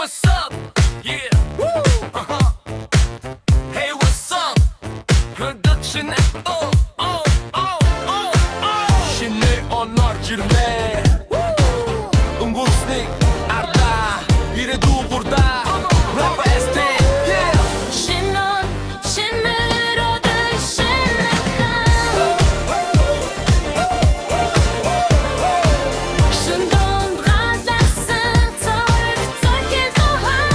what's up? Yeah. Woo. Hey, what's up? Production. Oh. Şimdi onlar girme. Umbusnik Arda. Biri du burada. Rap ST. Yeah. Shinon, shimmer och du känner själv. Shindon bradlasser tar ut taket och hör.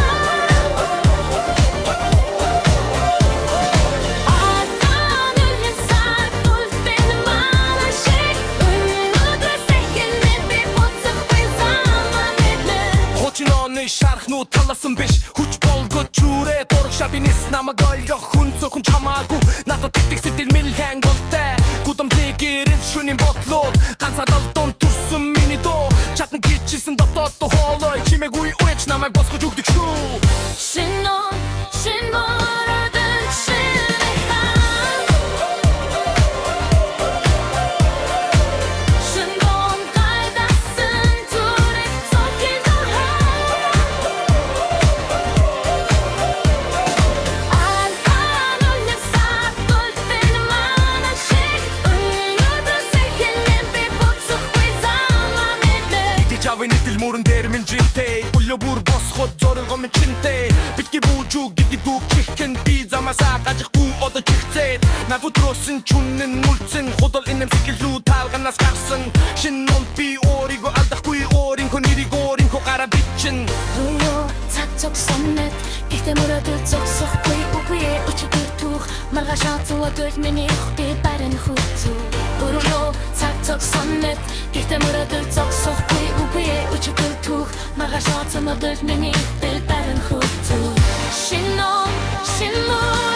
Ardan uljesar fullt en mannacheck. Under säcken med bepotsen skitsamma med lög. Хочиноны шархнуу таласан биш хүч болгож чүрээ дурагшаа бинес намайг ойлгох хүн зөвхөн чамаагүй надад итгэх сэтгэл мэлхэн голтой гудамжийг ирэн шүнийн бодлоод ганцаар долдон төрсөн миний доо чадна гिचсэн дотоод хоолой чимээгүй үрэж намайг босгож өгдөг шүү Shinon, shimmer och du känner själv. Shindon bradlasser tar ut taket och hör. Ardan uljesar fullt en mannacheck. Under säcken med bepotsen skitsamma med lög. Дижавын нийтэл мөрөн дээр минь жинтэй Улё бүр босход зорилго минь чинтэй Битгий бүүжүү гидий дүүг чихэн Би замасаа гажихгүй одоо чихцээд Нав өдрөөсөн чүнэн мүлцэн Худал инэм сэтгэлүү таалганаас гарсан Шинэ ном би өөрийгөө алдахгүй Өөрийнхөө нэрийг өөрийнхөө гараа бичэн Rullo, цацог соннет Гэхдээ мөрөдөл зогсохгүй үгүй өчигдөр түүх Маргааш хацуудаг миний би барин хүзүү Rullo, цацог соннет Гэхдээ мөрөдөл зогсохгүй үгүй өчигдөр түүх Маргааш хацуудаг миний би барин хүзүү Shinon, shimmer